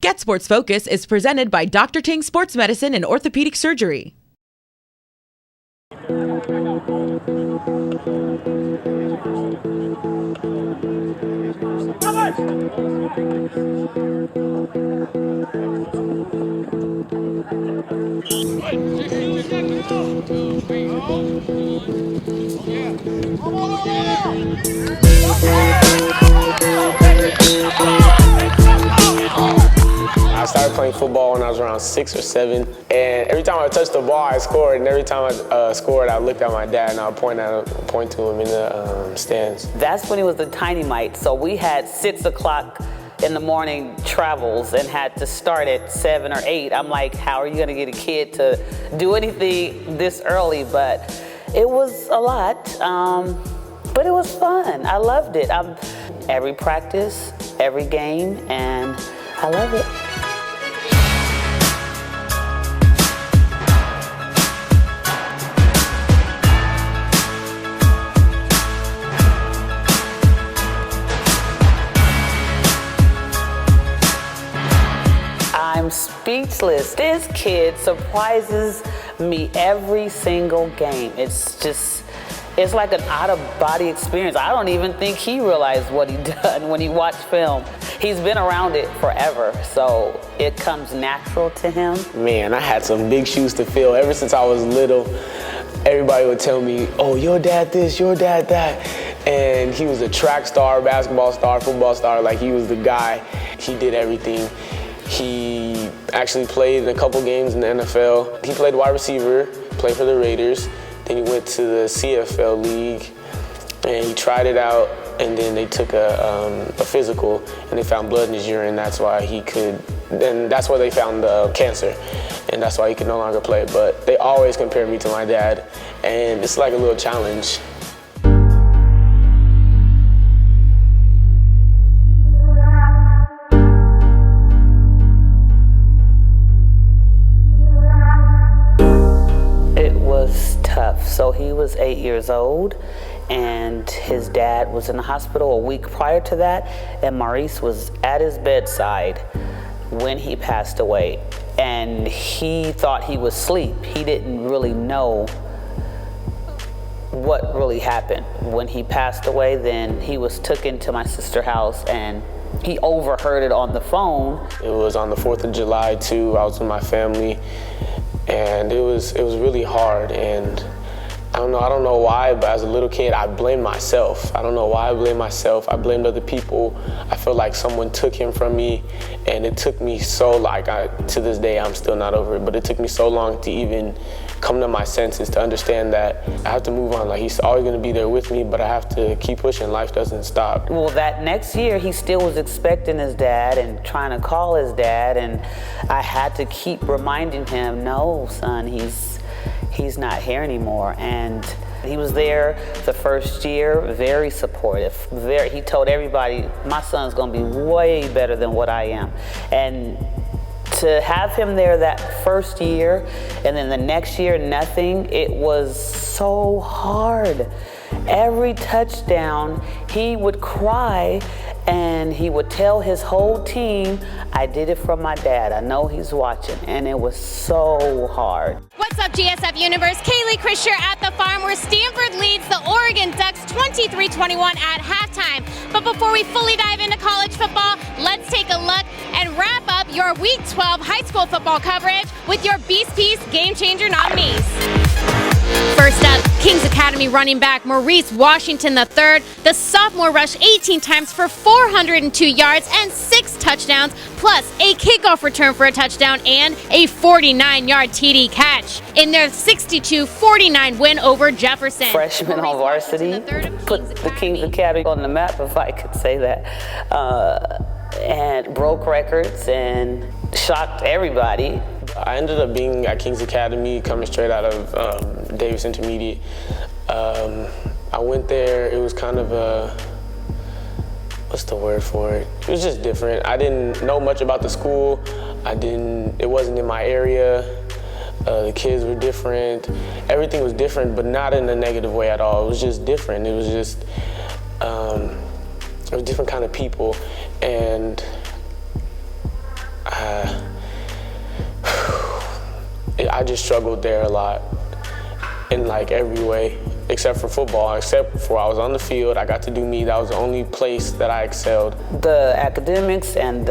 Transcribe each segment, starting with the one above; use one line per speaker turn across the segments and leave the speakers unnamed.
Get Sports Focus is presented by Dr. Ting Sports Medicine and Orthopedic Surgery.
I started playing football when I was around 6 or 7, and every time I touched the ball, I scored. And every time I scored, I looked at my dad and I would point to him in the stands.
That's when he was a tiny mite, so we had 6 o'clock in the morning travels and had to start at 7 or 8. I'm like, how are you gonna get a kid to do anything this early? But it was a lot, but it was fun. I loved it. Every practice, every game, and I love it. I'm speechless. This kid surprises me every single game. It's like an out-of-body experience. I don't even think he realized what he done when he watched film. He's been around it forever, so it comes natural to him.
Man, I had some big shoes to fill. Ever since I was little, everybody would tell me, oh, your dad this, your dad that. And he was a track star, basketball star, football star. Like, he was the guy. He did everything. He actually played in a couple games in the NFL. He played wide receiver, played for the Raiders. Then he went to the CFL league, and he tried it out, and then they took a physical, and they found blood in his urine. That's why that's where they found the cancer, and that's why he could no longer play. But they always compare me to my dad, and it's like a little challenge.
So he was 8 years old, and his dad was in the hospital a week prior to that, and Maurice was at his bedside when he passed away. And he thought he was asleep. He didn't really know what really happened. When he passed away, then he was taken to my sister's house, and he overheard it on the phone.
It was on the 4th of July too. I was with my family, and it was really hard. And I don't know why, but as a little kid, I blamed myself. I don't know why I blamed myself. I blamed other people. I feel like someone took him from me, and it took me so, to this day, I'm still not over it, but it took me so long to even come to my senses, to understand that I have to move on. Like, he's always gonna be there with me, but I have to keep pushing. Life doesn't stop.
Well, that next year, he still was expecting his dad and trying to call his dad, and I had to keep reminding him, no, son, he's not here anymore. And he was there the first year, very supportive. He told everybody, my son's gonna be way better than what I am. And to have him there that first year, and then the next year, nothing, it was so hard. Every touchdown, he would cry, and he would tell his whole team, I did it for my dad. I know he's watching. And it was so hard.
What's up, GSF Universe? Kaylee Chris here at the farm, where Stanford leads the Oregon Ducks 23-21 at halftime. But before we fully dive into college football, let's take a look and wrap up your Week 12 high school football coverage with your Beast Piece Game Changer nominees. First up, Kings Academy running back Maurice Washington III. The sophomore rushed 18 times for 402 yards and 6 touchdowns, plus a kickoff return for a touchdown and a 49-yard TD catch in their 62-49 win over Jefferson.
Freshman on varsity, put the Kings Academy on the map, if I could say that, and broke records and shocked everybody.
I ended up being at Kings Academy, coming straight out of Davis Intermediate. I went there, it was kind of what's the word for it? It was just different. I didn't know much about the school. It wasn't in my area. The kids were different. Everything was different, but not in a negative way at all. It was just different. It was just, it was different kind of people. And I just struggled there a lot in like every way, except for football. Except for I was on the field, I got to do me. That was the only place that I excelled.
The academics and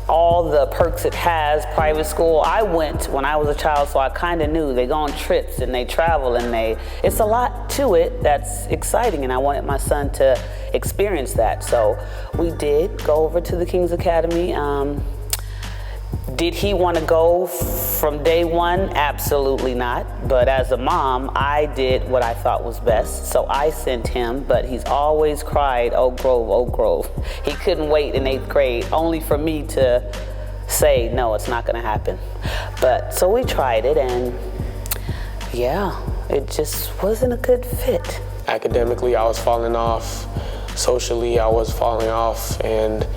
all the perks it has, private school. I went when I was a child, so I kind of knew. They go on trips and they travel and it's a lot to it that's exciting, and I wanted my son to experience that. So we did go over to the King's Academy. Did he want to go from day one? Absolutely not. But as a mom, I did what I thought was best. So I sent him, but he's always cried, Oak Grove, Oak Grove. He couldn't wait in 8th grade, only for me to say, no, it's not going to happen. But so we tried it, and yeah, it just wasn't a good fit.
Academically, I was falling off. Socially, I was falling off, and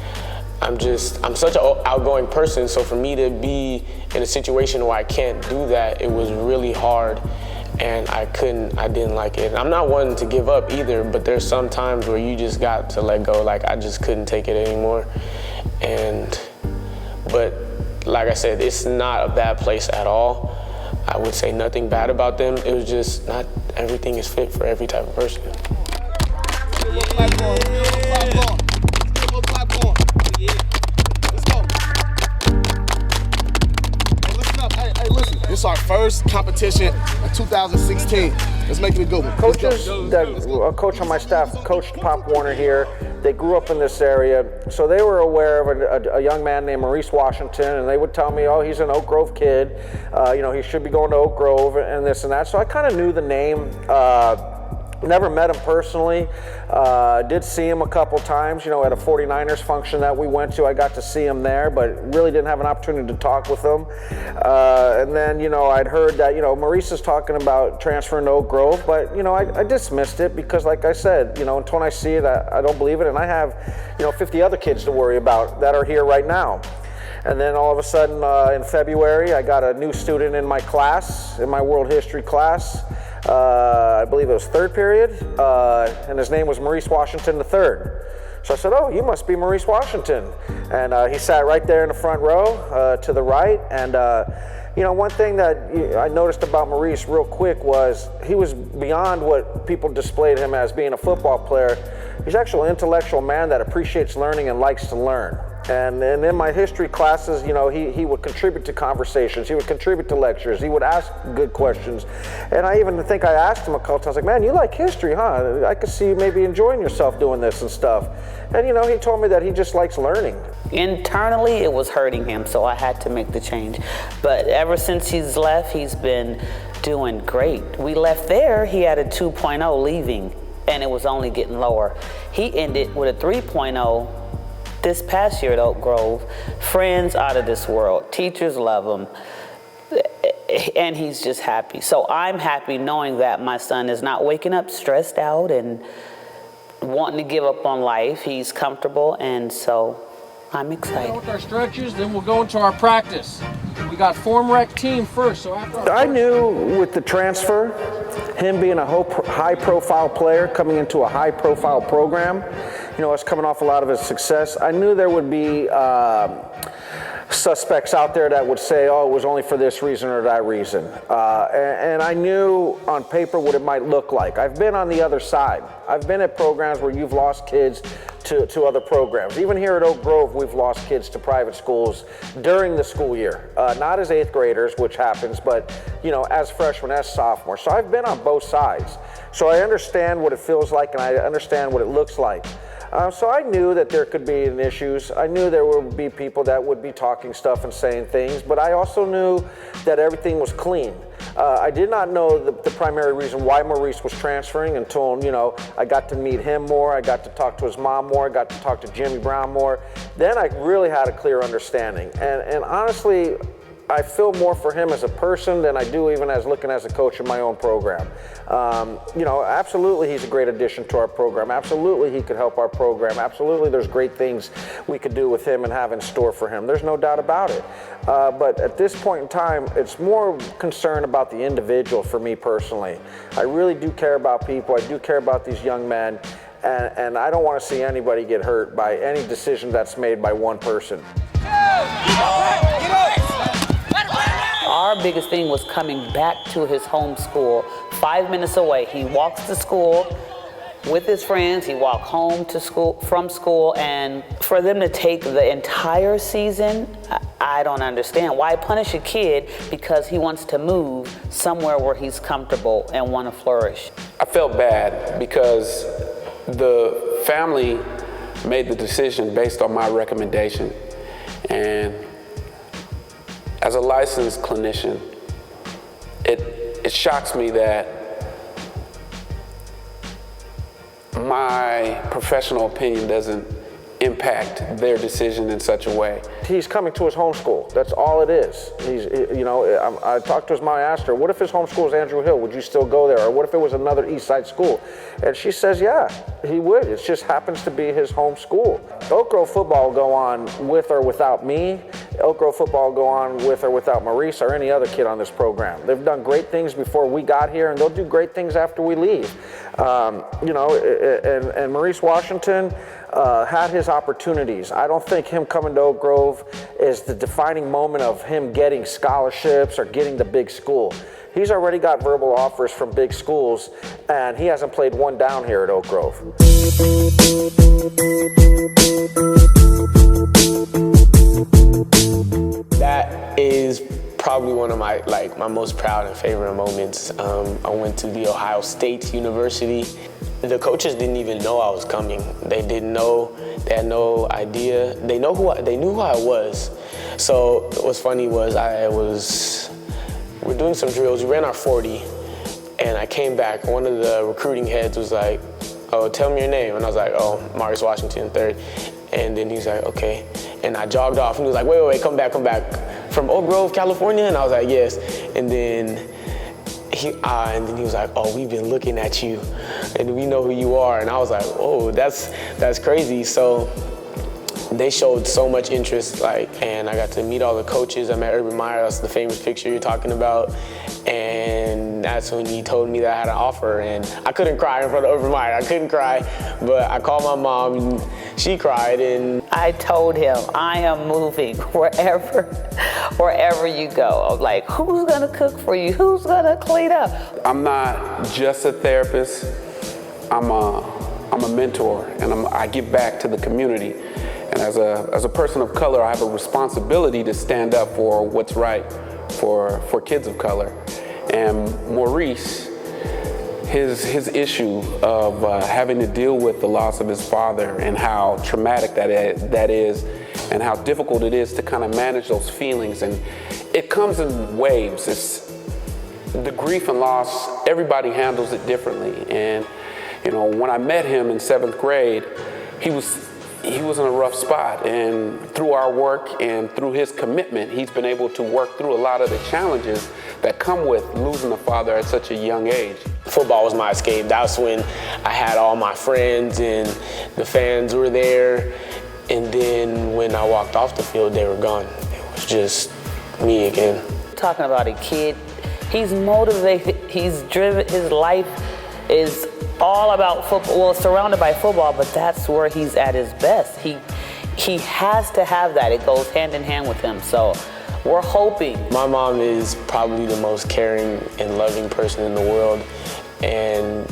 I'm such an outgoing person, so for me to be in a situation where I can't do that, it was really hard, and I didn't like it. I'm not one to give up either, but there's some times where you just got to let go. Like, I just couldn't take it anymore. But like I said, it's not a bad place at all. I would say nothing bad about them. It was just not everything is fit for every type of person.
This is our first competition in 2016. Let's make it a good one.
A coach on my staff coached Pop Warner here. They grew up in this area, so they were aware of a young man named Maurice Washington, and they would tell me, oh, he's an Oak Grove kid. He should be going to Oak Grove and this and that. So I kind of knew the name. Never met him personally. Did see him a couple times, at a 49ers function that we went to. I got to see him there, but really didn't have an opportunity to talk with him. And then, I'd heard that, Maurice is talking about transferring to Oak Grove, but, I dismissed it because, like I said, until I see it, I don't believe it. And I have, 50 other kids to worry about that are here right now. And then all of a sudden in February, I got a new student in my class, in my world history class. I believe it was 3rd period, and his name was Maurice Washington III. So I said, oh, you must be Maurice Washington. And he sat right there in the front row to the right. And, one thing that I noticed about Maurice real quick was he was beyond what people displayed him as being a football player. He's actually an intellectual man that appreciates learning and likes to learn. And in my history classes, he would contribute to conversations. He would contribute to lectures. He would ask good questions. And I even think I asked him a couple times, I was like, man, you like history, huh? I could see you maybe enjoying yourself doing this and stuff. And, he told me that he just likes learning. Internally, it was hurting him, so I had to make the change. But ever since he's left, he's been doing great. We left there, he had a 2.0 leaving, and it was only getting lower. He ended with a 3.0 this past year at Oak Grove. Friends out of this world. Teachers love him. And he's just happy. So I'm happy knowing that my son is not waking up stressed out and wanting to give up on life. He's comfortable, and so I'm excited.
With our stretches, then we'll go into our practice. We got form rec team first. So after
I knew with the transfer, him being a high-profile player coming into a high-profile program, us coming off a lot of his success, I knew there would be suspects out there that would say, oh, it was only for this reason or that reason. And I knew on paper what it might look like. I've been on the other side. I've been at programs where you've lost kids to other programs. Even here at Oak Grove, we've lost kids to private schools during the school year. Not as 8th graders, which happens, but as freshmen, as sophomores. So I've been on both sides. So I understand what it feels like, and I understand what it looks like. So I knew that there could be issues. I knew there would be people that would be talking stuff and saying things, but I also knew that everything was clean. I did not know the primary reason why Maurice was transferring until, I got to meet him more, I got to talk to his mom more, I got to talk to Jimmy Brown more. Then I really had a clear understanding. And honestly, I feel more for him as a person than I do even as looking as a coach in my own program. Absolutely he's a great addition to our program. Absolutely he could help our program. Absolutely there's great things we could do with him and have in store for him. There's no doubt about it. But at this point in time, it's more concern about the individual for me personally. I really do care about people. I do care about these young men. And I don't want to see anybody get hurt by any decision that's made by one person.
Our biggest thing was coming back to his home school, 5 minutes away. He walks to school with his friends, he walked home to school, from school, and for them to take the entire season, I don't understand. Why punish a kid because he wants to move somewhere where he's comfortable and want to flourish?
I felt bad because the family made the decision based on my recommendation. And as a licensed clinician, it shocks me that my professional opinion doesn't impact their decision in such a way.
He's coming to his home school. That's all it is. I talked to his mom, I asked her, what if his home school is Andrew Hill? Would you still go there? Or what if it was another East Side school? And she says, yeah, he would. It just happens to be his home school. Oak Grove football will go on with or without me. Oak Grove football will go on with or without Maurice or any other kid on this program. They've done great things before we got here, and they'll do great things after we leave. And Maurice Washington had his opportunities. I don't think him coming to Oak Grove is the defining moment of him getting scholarships or getting the big school. He's already got verbal offers from big schools, and he hasn't played one down here at Oak Grove.
That is probably one of my most proud and favorite moments. I went to the Ohio State University. The coaches didn't even know I was coming. They didn't know. They had no idea. They knew who I was. So what's funny was we're doing some drills. We ran our 40, and I came back. One of the recruiting heads was like, "Oh, tell me your name." And I was like, "Oh, Maurice Washington III." And then he's like, "Okay." And I jogged off, and he was like, "Wait, come back. From Oak Grove, California?" And I was like, "Yes." And then he was like, "Oh, we've been looking at you, and we know who you are." And I was like, "Oh, that's crazy." So they showed so much interest, and I got to meet all the coaches. I met Urban Meyer, that's the famous picture you're talking about. And that's when he told me that I had an offer, and I couldn't cry in front of Urban Meyer. I couldn't cry, but I called my mom, and she cried, and
I told him, I am moving wherever you go. I'm like, who's gonna cook for you? Who's gonna clean up?
I'm not just a therapist. I'm a mentor, and I give back to the community. And as a person of color, I have a responsibility to stand up for what's right for kids of color. And Maurice, his issue of having to deal with the loss of his father and how traumatic that is, and how difficult it is to kind of manage those feelings. And it comes in waves. It's the grief and loss, everybody handles it differently. And when I met him in 7th grade, he was in a rough spot, and through our work and through his commitment, he's been able to work through a lot of the challenges that come with losing a father at such a young age.
Football was my escape. That's when I had all my friends and the fans were there. And then when I walked off the field, they were gone. It was just me again.
Talking about a kid, he's motivated, he's driven, his life is all about football, well, surrounded by football, but that's where he's at his best. He has to have that. It goes hand in hand with him. So we're hoping.
My mom is probably the most caring and loving person in the world, and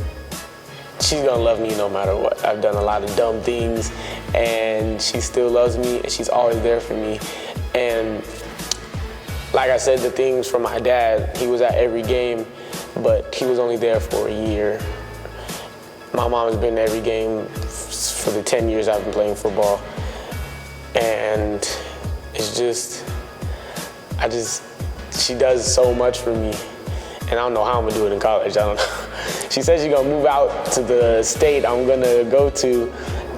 she's gonna love me no matter what. I've done a lot of dumb things, and she still loves me, and she's always there for me. And like I said, the things from my dad, he was at every game, but he was only there for a year. My mom has been to every game for the 10 years I've been playing football. And it's just, she does so much for me. And I don't know how I'm gonna do it in college, I don't know. She said she's gonna move out to the state I'm gonna go to.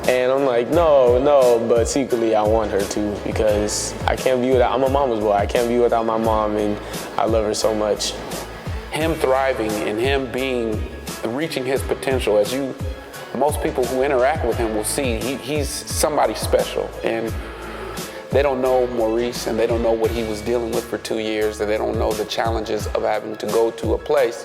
And I'm like, no, but secretly I want her to, because I can't be without, I'm a mama's boy. I can't be without my mom, and I love her so much.
Him thriving and him reaching his potential, as most people who interact with him will see, he's somebody special. And they don't know Maurice, and they don't know what he was dealing with for 2 years, and they don't know the challenges of having to go to a place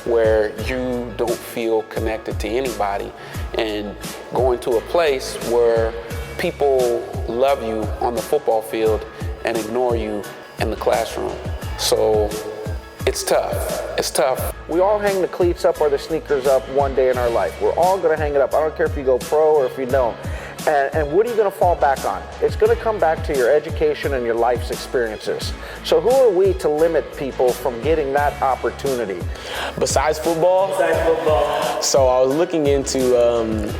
where you don't feel connected to anybody, and going to a place where people love you on the football field and ignore you in the classroom. So it's tough. It's tough.
We all hang the cleats up or the sneakers up one day in our life. We're all going to hang it up. I don't care if you go pro or if you don't. And what are you going to fall back on? It's going to come back to your education and your life's experiences. So who are we to limit people from getting that opportunity?
Besides football? Besides football. So I was looking into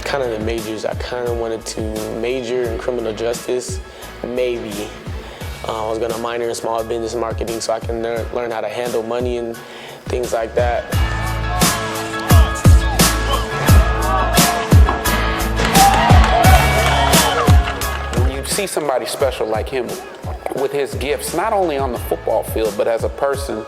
kind of the majors. I kind of wanted to major in criminal justice, maybe. I was going to minor in small business marketing so I can learn how to handle money and things like that.
When you see somebody special like him with his gifts, not only on the football field, but as a person,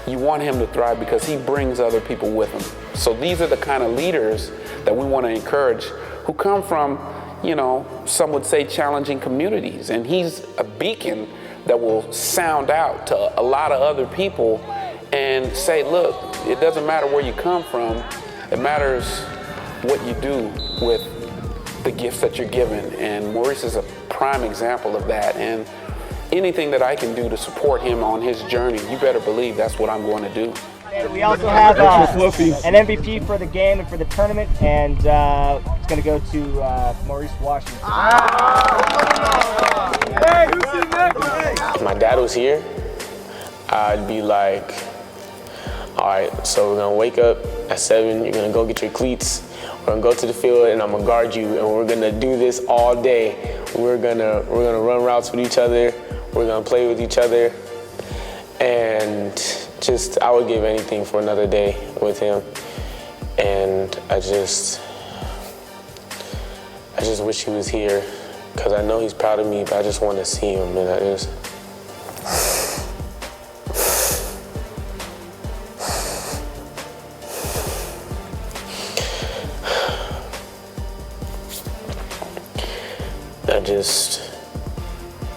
you want him to thrive because he brings other people with him. So these are the kind of leaders that we want to encourage who come from, you know, some would say challenging communities. And he's a beacon that will sound out to a lot of other people and say, look, it doesn't matter where you come from, it matters what you do with the gifts that you're given. And Maurice is a prime example of that. And anything that I can do to support him on his journey, you better believe that's what I'm going to do.
We also have an MVP for the game and for the tournament, and it's going to go to Maurice Washington.
Hey, who's sitting next? If my dad was here, I'd be like, all right, so we're gonna wake up at 7, you're gonna go get your cleats, we're gonna go to the field and I'm gonna guard you and we're gonna do this all day. We're gonna run routes with each other, we're gonna play with each other, and just, I would give anything for another day with him. And I just wish he was here, because I know he's proud of me, but I just want to see him, and I just...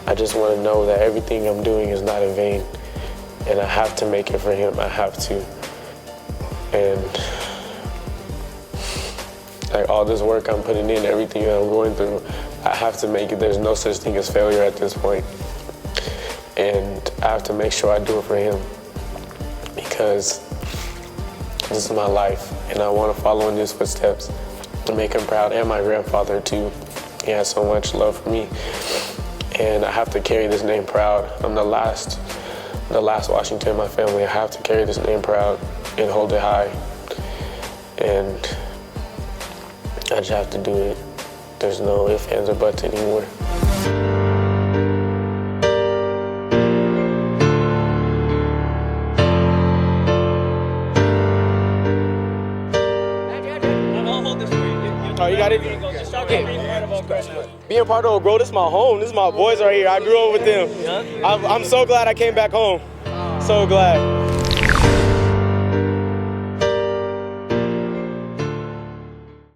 I just want to know that everything I'm doing is not in vain, and I have to make it for him. I have to. And like all this work I'm putting in, everything that I'm going through, I have to make it. There's no such thing as failure at this point. And I have to make sure I do it for him, because this is my life, and I want to follow in his footsteps and make him proud, and my grandfather too. He has so much love for me, and I have to carry this name proud. I'm the last Washington in my family. I have to carry this name proud and hold it high, and I just have to do it. There's no ifs, ands, or buts anymore.
Oh, you got it? Being part of, bro, this is my home. This is my boys right here. I grew up with them. I'm so glad I came back home. So glad.